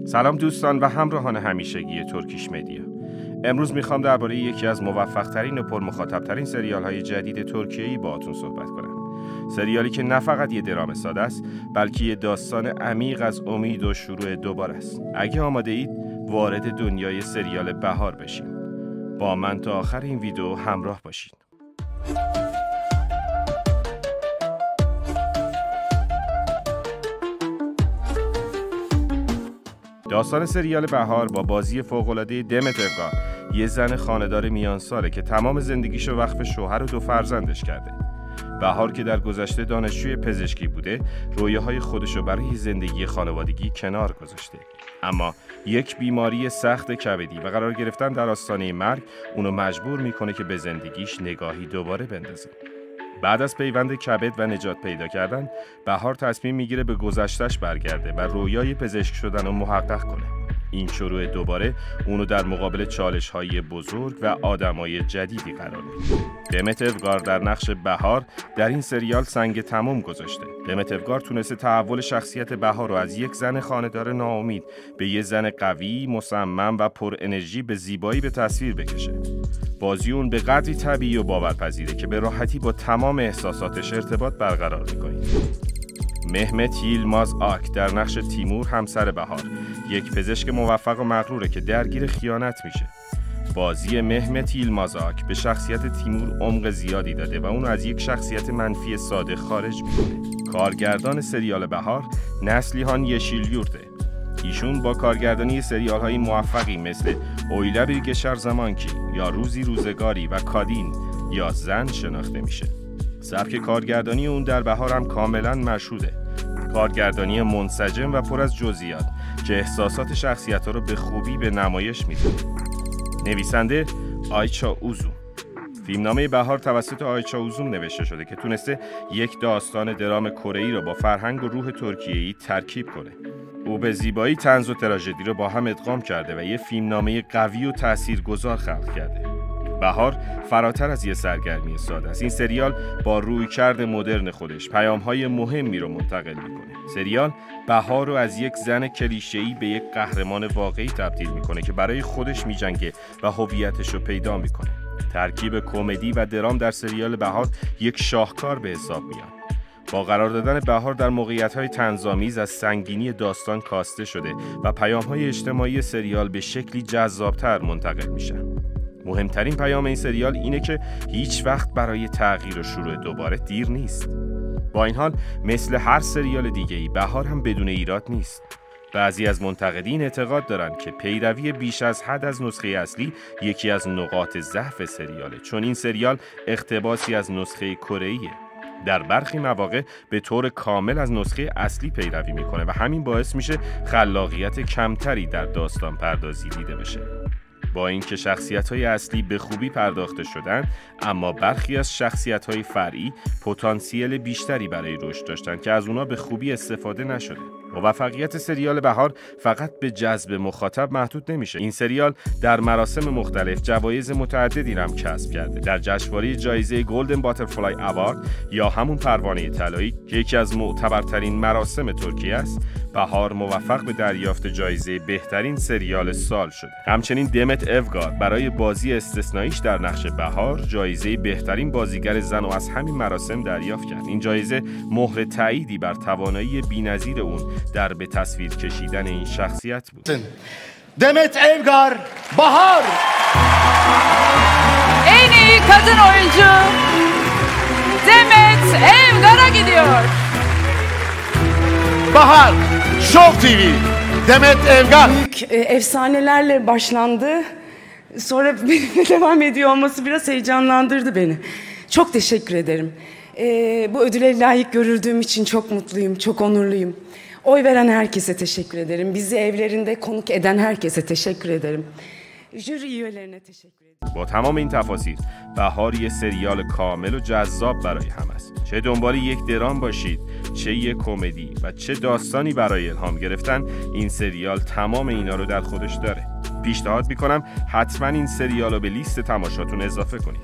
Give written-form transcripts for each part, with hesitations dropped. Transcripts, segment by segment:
سلام دوستان و همراهان همیشگی ترکیش مدیا. امروز میخوام درباره یکی از موفق‌ترین و پرمخاطب‌ترین سریال‌های جدید ترکیه‌ای باهاتون صحبت کنم. سریالی که نه فقط یه درام ساده است، بلکه یه داستان عمیق از امید و شروع دوباره است. اگه آماده اید، وارد دنیای سریال بهار بشیم. با من تا آخر این ویدیو همراه باشید. داستان سریال بهار با بازی فوق‌العاده دمت evgar، یه زن خانه‌دار میان ساله که تمام زندگیشو وقف شوهر و 2 فرزندش کرده. بهار که در گذشته دانشجوی پزشکی بوده، رویاهای خودشو برای زندگی خانوادگی کنار گذاشته. اما یک بیماری سخت کبدی و قرار گرفتن در آستانه مرگ اونو مجبور میکنه که به زندگیش نگاهی دوباره بندازه. بعد از پیوند کبد و نجات پیدا کردن، بهار تصمیم میگیره به گذشته‌اش برگرده و رویای پزشک شدن رو محقق کنه. این شروع دوباره اونو در مقابل چالش‌های بزرگ و آدمای جدیدی قرار میده. دمت evgar در نقش بهار در این سریال سنگ تموم گذاشته. دمت evgar تونسته تحول شخصیت بهار رو از یک زن خانه‌دار ناامید به یه زن قوی، مصمم و پر انرژی به زیبایی به تصویر بکشه. بازی اون به قدری طبیعی و باورپذیره که به راحتی با تمام احساساتش ارتباط برقرار می‌کنید. مهمت ییلماز آک در نقش تیمور همسر بهار، یک پزشک موفق و مغروره که درگیر خیانت میشه. بازی مهمت ییلماز آک به شخصیت تیمور عمق زیادی داده و اونو از یک شخصیت منفی ساده خارج میکنه. کارگردان سریال بهار نسلیهان یشیلیورته. ایشون با کارگردانی سریال‌های موفقی مثل اویلا bir geçer zaman ki یا روزی روزگاری و کادین یا زن شناخته میشه. سبک کارگردانی اون در بهار هم کاملا مشهوده. کارگردانی منسجم و پر از جزئیات که احساسات شخصیت‌ها رو به خوبی به نمایش می‌ذاره. نویسنده آیچا اوزو. فیلمنامه بهار توسط آیچا اوزو نوشته شده که تونسته یک داستان درام کره‌ای رو با فرهنگ و روح ترکیه‌ای ترکیب کنه. او به زیبایی طنز و تراژدی رو با هم ادغام کرده و یه فیلمنامه قوی و تاثیرگذار خلق کرده. بهار فراتر از یه سرگرمی ساده است. این سریال با رویکرد مدرن خودش پیام‌های مهمی رو منتقل می‌کنه. سریال بهار رو از یک زن کلیشه‌ای به یک قهرمان واقعی تبدیل می‌کنه که برای خودش می‌جنگه و هویتش رو پیدا می‌کنه. ترکیب کمدی و درام در سریال بهار یک شاهکار به حساب میاد. با قرار دادن بهار در موقعیت‌های طنزآمیز از سنگینی داستان کاسته شده و پیام‌های اجتماعی سریال به شکلی جذاب‌تر منتقل میشن. مهمترین پیام این سریال اینه که هیچ وقت برای تغییر و شروع دوباره دیر نیست. با این حال مثل هر سریال دیگه‌ای بهار هم بدون ایراد نیست. بعضی از منتقدین اعتقاد دارند که پیروی بیش از حد از نسخه اصلی یکی از نقاط ضعف سریاله، چون این سریال اقتباسی از نسخه کره‌ایه. در برخی مواقع به طور کامل از نسخه اصلی پیروی میکنه و همین باعث میشه خلاقیت کمتری در داستان پردازی دیده بشه. با اینکه شخصیت‌های اصلی به خوبی پرداخته شدن، اما برخی از شخصیت‌های فرعی پتانسیل بیشتری برای رشد داشتن که از اونا به خوبی استفاده نشده. موفقیت سریال بهار فقط به جذب مخاطب محدود نمیشه. این سریال در مراسم مختلف جوایز متعددی هم کسب کرده. در جشنواره جایزه گلدن باترفلای اوارد یا همون پروانه طلایی که یکی از معتبرترین مراسم ترکیه است، بهار موفق به دریافت جایزه بهترین سریال سال شده. همچنین دمت evgar برای بازی استثنائیش در نقش بهار جایزه بهترین بازیگر زن و از همین مراسم دریافت کرد. این جایزه مهر تأییدی بر توانایی بی‌نظیر اون در به تصویر کشیدن این شخصیت بود. Demet Evgar, Bahar. En iyi kadın oyuncu Demet Evgar'a gidiyor. Bahar, Show TV. Demet Evgar. Büyük efsanelerle başlandı. Sonra benimle devam ediyor olması biraz heyecanlandırdı beni. Çok teşekkür ederim. Bu ödüle layık görüldüğüm için çok mutluyum, çok onurluyum. Oy veren herkese teşekkür ederim. Bizi evlerinde konuk eden herkese teşekkür ederim. Jüri üyelerine teşekkür ederim. با تمام این تفاصیل، بهار یه سریال کامل و جذاب برای همه است. چه دنبال یک درام باشید، چه یک کمدی و چه داستانی برای الهام گرفتن، این سریال تمام اینا رو در خودش داره. پیشنهاد میکنم حتما این سریال رو به لیست تماشاتون اضافه کنید.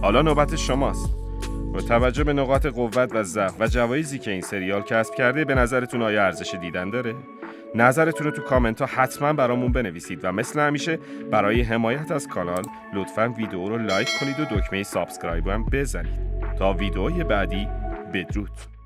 حالا نوبت شماست. با توجه به نقاط قوت و ضعف و جوایزی که این سریال کسب کرده، به نظرتون آیا ارزش دیدن داره؟ نظرتون رو تو کامنت ها حتما برامون بنویسید و مثل همیشه برای حمایت از کانال لطفاً ویدیو رو لایک کنید و دکمه سابسکرایب هم بزنید. تا ویدئوی بعدی، بدرود.